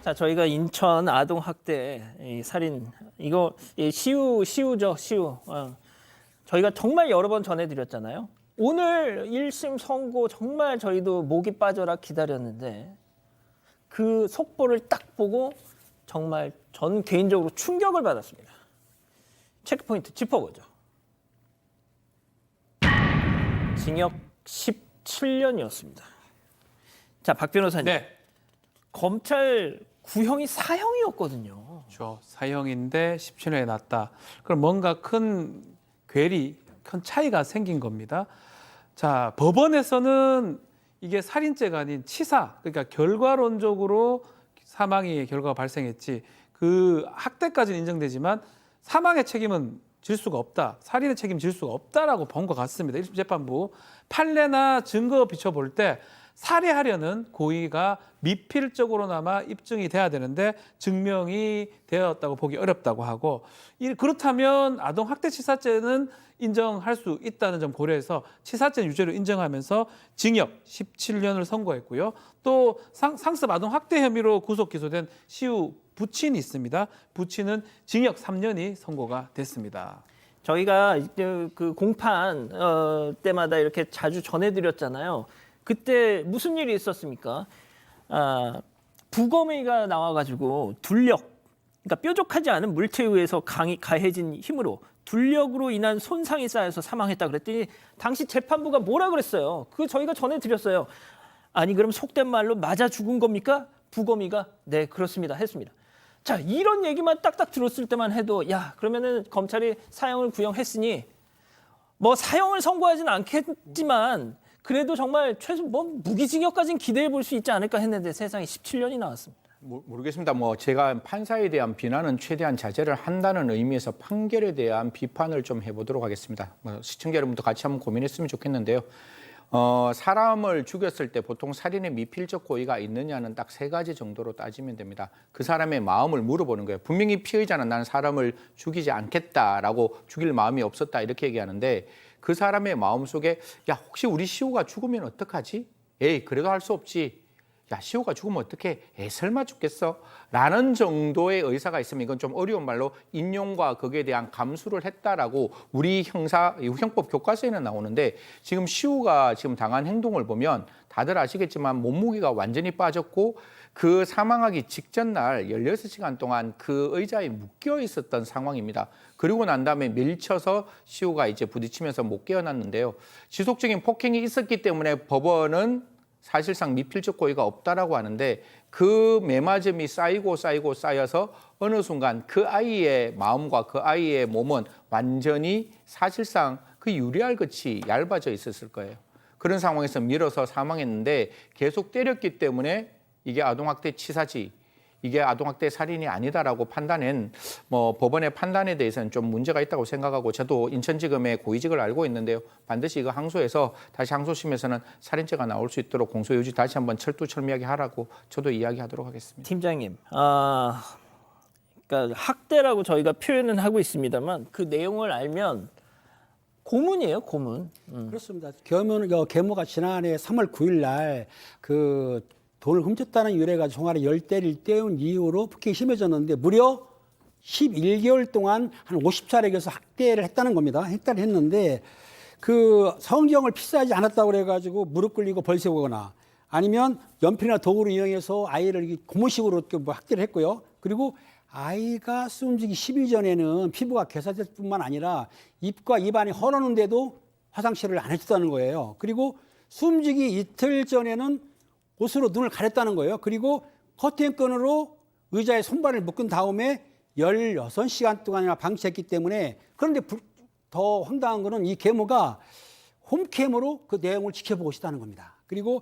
자, 저희가 인천 아동 학대 이 살인 이거 시우죠, 시우. 저희가 정말 여러 번 전해드렸잖아요. 오늘 1심 선고 정말 저희도 목이 빠져라 기다렸는데 그 속보를 딱 보고 정말 전 개인적으로 충격을 받았습니다. 체크포인트 짚어보죠. 징역 17년이었습니다. 자, 박 변호사님. 네. 검찰 구형이 사형이었거든요. 그렇죠. 사형인데 17년에 났다. 그럼 뭔가 큰 괴리, 큰 차이가 생긴 겁니다. 자, 법원에서는 이게 살인죄가 아닌 치사, 그러니까 결과론적으로 사망의 결과가 발생했지 그 학대까지는 인정되지만 사망의 책임은 질 수가 없다. 살인의 책임 질 수가 없다라고 본 것 같습니다. 1심 재판부 판례나 증거 비춰볼 때 살해하려는 고의가 미필적으로나마 입증이 돼야 되는데 증명이 되었다고 보기 어렵다고 하고 그렇다면 아동학대치사죄는 인정할 수 있다는 점 고려해서 치사죄 유죄로 인정하면서 징역 17년을 선고했고요. 또 상습 아동학대 혐의로 구속 기소된 시우 부친이 있습니다. 부친은 징역 3년이 선고가 됐습니다. 저희가 그 공판 때마다 이렇게 자주 전해드렸잖아요. 그때 무슨 일이 있었습니까? 부검의가 나와가지고 둘력, 그러니까 뾰족하지 않은 물체에 의해서 가해진 힘으로 둘력으로 인한 손상이 쌓여서 사망했다 그랬더니 당시 재판부가 뭐라 그랬어요? 그거 저희가 전해드렸어요. 아니 그럼 속된 말로 맞아 죽은 겁니까? 부검의가 네 그렇습니다 했습니다. 자, 이런 얘기만 딱딱 들었을 때만 해도 야 그러면은 검찰이 사형을 구형했으니 뭐 사형을 선고하지는 않겠지만 그래도 정말 최소 뭐 무기징역까지는 기대해 볼 수 있지 않을까 했는데 세상에 17년이 나왔습니다. 모르겠습니다. 뭐 제가 판사에 대한 비난은 최대한 자제를 한다는 의미에서 판결에 대한 비판을 좀 해보도록 하겠습니다. 뭐 시청자 여러분도 같이 한번 고민했으면 좋겠는데요. 사람을 죽였을 때 보통 살인의 미필적 고의가 있느냐는 딱 3가지 정도로 따지면 됩니다. 그 사람의 마음을 물어보는 거예요. 분명히 피의자는 나는 사람을 죽이지 않겠다라고 죽일 마음이 없었다 이렇게 얘기하는데 그 사람의 마음속에 야 혹시 우리 시우가 죽으면 어떡하지? 에이 그래도 할 수 없지. 야 시우가 죽으면 어떡해? 에이 설마 죽겠어? 라는 정도의 의사가 있으면 이건 좀 어려운 말로 인용과 거기에 대한 감수를 했다라고 우리 형법 교과서에는 나오는데 지금 시우가 지금 당한 행동을 보면 다들 아시겠지만 몸무게가 완전히 빠졌고 그 사망하기 직전 날 16시간 동안 그 의자에 묶여 있었던 상황입니다. 그리고 난 다음에 밀쳐서 시우가 이제 부딪히면서 못 깨어났는데요. 지속적인 폭행이 있었기 때문에 법원은 사실상 미필적 고의가 없다라고 하는데 그 매맞음이 쌓여서 어느 순간 그 아이의 마음과 그 아이의 몸은 완전히 사실상 그 유리알같이 얇아져 있었을 거예요. 그런 상황에서 밀어서 사망했는데 계속 때렸기 때문에 이게 아동학대 치사지, 이게 아동학대 살인이 아니다라고 판단한 뭐 법원의 판단에 대해서는 좀 문제가 있다고 생각하고 저도 인천지검의 고위직을 알고 있는데요. 반드시 이거 항소해서 다시 항소심에서는 살인죄가 나올 수 있도록 공소유지 다시 한번 철두철미하게 하라고 저도 이야기하도록 하겠습니다. 팀장님, 그러니까 학대라고 저희가 표현은 하고 있습니다만 그 내용을 알면 고문이에요, 고문. 그렇습니다. 계모가 지난해 3월 9일 날 그 돈을 훔쳤다는 유래가 총알에 10대를 떼운 이후로 폭행이 심해졌는데 무려 11개월 동안 한 50차례에서 학대를 했다는 겁니다. 학대를 했는데 그 성경을 필사하지 않았다고 그래가지고 무릎 꿇리고 벌새 오거나 아니면 연필이나 도구를 이용해서 아이를 고무식으로 학대를 했고요. 그리고 아이가 숨지기 10일 전에는 피부가 괴사될 뿐만 아니라 입과 입안이 헐었는데도 화장실을 안 해줬다는 거예요. 그리고 숨지기 이틀 전에는 옷으로 눈을 가렸다는 거예요. 그리고 커튼끈으로 의자에 손발을 묶은 다음에 16시간 동안이나 방치했기 때문에 그런데 더 황당한 거는 이 계모가 홈캠으로 그 내용을 지켜보고 있다는 겁니다. 그리고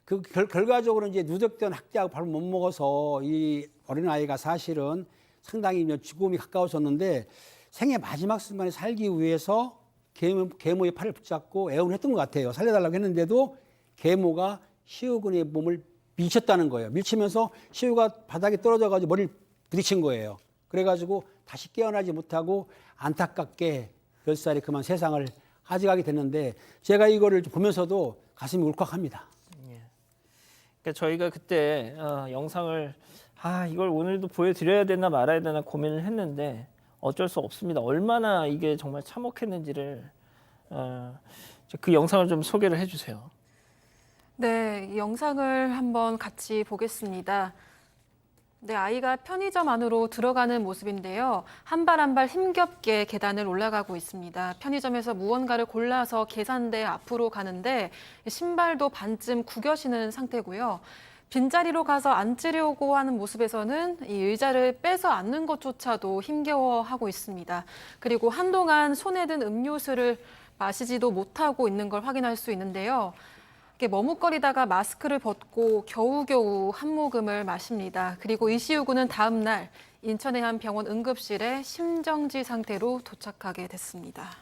그 결과적으로 이제 누적된 학대하고 밥을 못 먹어서 이 어린아이가 사실은 상당히 죽음이 가까워졌는데 생애 마지막 순간에 살기 위해서 계모의 팔을 붙잡고 애원했던 것 같아요. 살려달라고 했는데도 계모가 시우군의 몸을 밀쳤다는 거예요. 밀치면서 시우가 바닥에 떨어져가지고 머리를 부딪힌 거예요. 그래가지고 다시 깨어나지 못하고 안타깝게 10살이 그만 세상을 하직하게 됐는데 제가 이거를 보면서도 가슴이 울컥합니다. 그러니까 저희가 그때 영상을 이걸 오늘도 보여드려야 되나 말아야 되나 고민을 했는데 어쩔 수 없습니다. 얼마나 이게 정말 참혹했는지를 그 영상을 좀 소개를 해주세요. 네, 이 영상을 한번 같이 보겠습니다. 네, 아이가 편의점 안으로 들어가는 모습인데요. 한 발 한 발 힘겹게 계단을 올라가고 있습니다. 편의점에서 무언가를 골라서 계산대 앞으로 가는데 신발도 반쯤 구겨 신은 상태고요. 빈자리로 가서 앉으려고 하는 모습에서는 이 의자를 빼서 앉는 것조차도 힘겨워하고 있습니다. 그리고 한동안 손에 든 음료수를 마시지도 못하고 있는 걸 확인할 수 있는데요. 이렇게 머뭇거리다가 마스크를 벗고 겨우겨우 한 모금을 마십니다. 그리고 이시우 군은 다음 날 인천의 한 병원 응급실에 심정지 상태로 도착하게 됐습니다.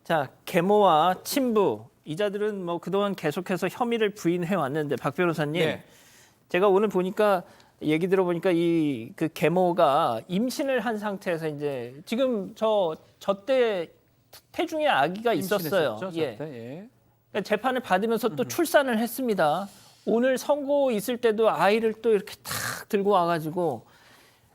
자, 계모와 친부 이자들은 뭐 그동안 계속해서 혐의를 부인해 왔는데 박 변호사님, 네. 제가 오늘 보니까 얘기 들어보니까 이 그 계모가 임신을 한 상태에서 이제 지금 저 때 태중에 아기가 있었어요. 임신했었죠, 예. 저때, 예. 그러니까 재판을 받으면서 또 출산을 했습니다. 오늘 선고 있을 때도 아이를 또 이렇게 탁 들고 와가지고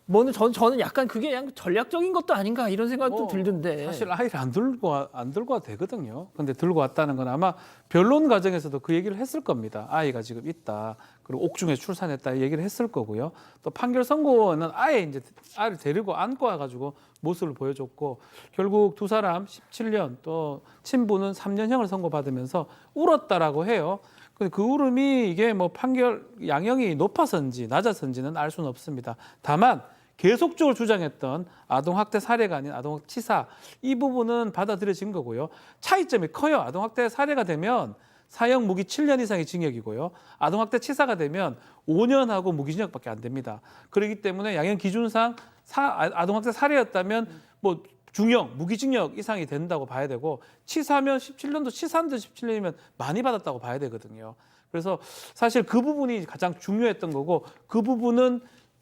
뭐는 저는 약간 그게 그냥 전략적인 것도 아닌가 이런 생각도 뭐, 들던데. 사실 아이를 안 들고 와도 되거든요. 근데 들고 왔다는 건 아마 변론 과정에서도 그 얘기를 했을 겁니다. 아이가 지금 있다. 그리고 옥중에 출산했다 얘기를 했을 거고요. 또 판결 선고는 아예 이제 아이를 데리고 안고 와가지고 모습을 보여줬고 결국 두 사람 17년 또 친부는 3년형을 선고받으면서 울었다라고 해요. 근데 그 울음이 이게 뭐 판결 양형이 높아서인지 낮아서인지는 알 수는 없습니다. 다만 계속적으로 주장했던 아동학대 사례가 아닌 아동치사 이 부분은 받아들여진 거고요. 차이점이 커요. 아동학대 사례가 되면 사형 무기 7년 이상의 징역이고요. 아동학대 치사가 되면 5년하고 무기징역밖에 안 됩니다. 그렇기 때문에 양형 기준상 아동학대 사례였다면 뭐 중형, 무기징역 이상이 된다고 봐야 되고 치사면 17년도 치사인데 17년이면 많이 받았다고 봐야 되거든요. 그래서 사실 그 부분이 가장 중요했던 거고 그 부분은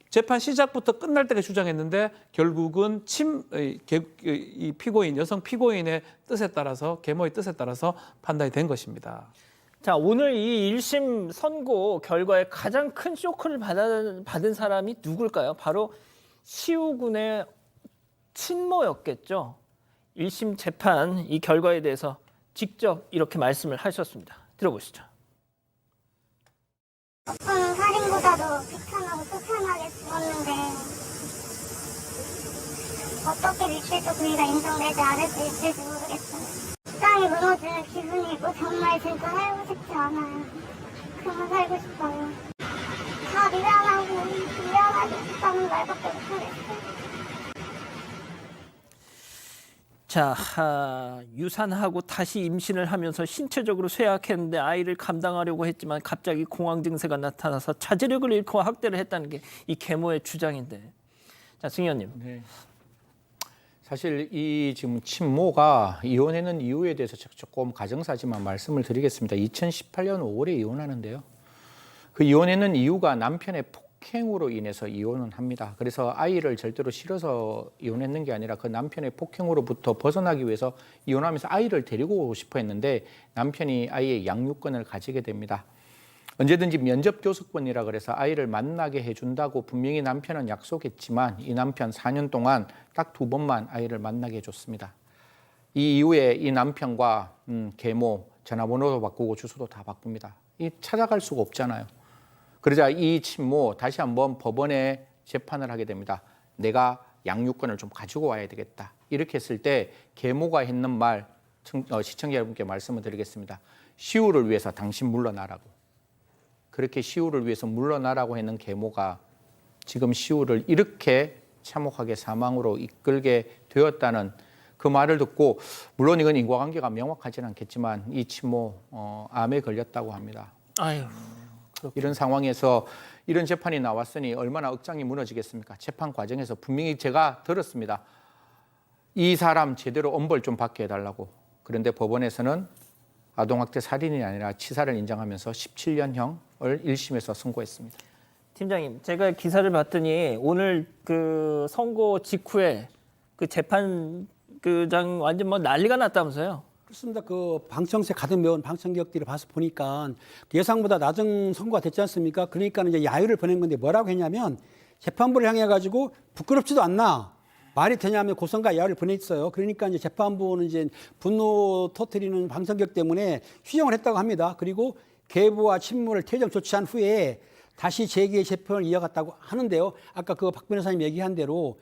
재판 시작부터 끝날 때까지 주장했는데 결국은 이 피고인, 여성 피고인의 뜻에 따라서 계모의 뜻에 따라서 판단이 된 것입니다. 자, 오늘 이 1심 선고 결과에 가장 큰 쇼크를 받은 사람이 누굴까요? 바로 시우 군의 친모였겠죠. 1심 재판 이 결과에 대해서 직접 이렇게 말씀을 하셨습니다. 들어보시죠. 어떤 살인보다도 비참하고 속편하게 죽었는데 어떻게 밀실도 그이가 인정되지 않을 수 있을지 모르겠어요. 땅이 무너지는 기분이고 정말 진짜 살고 싶지 않아요. 그만 살고 싶어요. 다 미안하고 싶다는 말밖에 못하겠어요. 자, 유산하고 다시 임신을 하면서 신체적으로 쇠약했는데 아이를 감당하려고 했지만 갑자기 공황 증세가 나타나서 자제력을 잃고 학대를 했다는 게 이 계모의 주장인데. 자, 승 의원님. 네. 사실 이 지금 친모가 이혼했는 이유에 대해서 조금 가정사지만 말씀을 드리겠습니다. 2018년 5월에 이혼하는데요. 그 이혼했는 이유가 남편의 폭행으로 인해서 이혼을 합니다. 그래서 아이를 절대로 싫어서 이혼했는 게 아니라 그 남편의 폭행으로부터 벗어나기 위해서 이혼하면서 아이를 데리고 오고 싶어 했는데 남편이 아이의 양육권을 가지게 됩니다. 언제든지 면접 교섭권이라 그래서 아이를 만나게 해준다고 분명히 남편은 약속했지만 이 남편 4년 동안 딱 2번만 아이를 만나게 해줬습니다. 이 이후에 이 남편과 계모 전화번호도 바꾸고 주소도 다 바꿉니다. 이 찾아갈 수가 없잖아요. 그러자 이 친모 다시 한번 법원에 재판을 하게 됩니다. 내가 양육권을 좀 가지고 와야 되겠다. 이렇게 했을 때 계모가 했는 말 시청자 여러분께 말씀을 드리겠습니다. 시우를 위해서 당신 물러나라고. 그렇게 시우를 위해서 물러나라고 했는 계모가 지금 시우를 이렇게 참혹하게 사망으로 이끌게 되었다는 그 말을 듣고 물론 이건 인과관계가 명확하지는 않겠지만 이 친모 암에 걸렸다고 합니다. 아유. 이런 상황에서 이런 재판이 나왔으니 얼마나 억장이 무너지겠습니까? 재판 과정에서 분명히 제가 들었습니다. 이 사람 제대로 엄벌 좀 받게 해달라고. 그런데 법원에서는 아동학대 살인이 아니라 치사를 인정하면서 17년형을 1심에서 선고했습니다. 팀장님, 제가 기사를 봤더니 오늘 그 선고 직후에 그 재판장 완전 뭐 난리가 났다면서요? 그렇습니다. 그 방청세 가득 메운 방청객들을 봐서 보니까 예상보다 낮은 선고가 됐지 않습니까? 그러니까 이제 야유를 보낸 건데 뭐라고 했냐면 재판부를 향해 가지고 부끄럽지도 않나 말이 되냐면 고성과 야유를 보냈어요. 그러니까 이제 재판부는 이제 분노 터뜨리는 방청객 때문에 휴정을 했다고 합니다. 그리고 계부와 친무를 퇴정 조치한 후에 다시 재기의 재판을 이어갔다고 하는데요. 아까 그 박 변호사님 얘기한 대로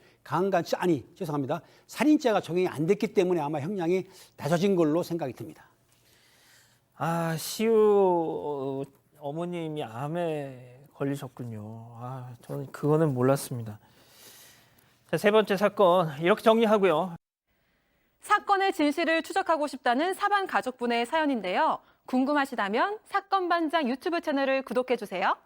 죄송합니다. 살인죄가 적용이 안 됐기 때문에 아마 형량이 낮아진 걸로 생각이 듭니다. 아, 시우 어머님이 암에 걸리셨군요. 아, 저는 그거는 몰랐습니다. 자, 세 번째 사건 이렇게 정리하고요. 사건의 진실을 추적하고 싶다는 사반 가족분의 사연인데요. 궁금하시다면 사건반장 유튜브 채널을 구독해 주세요.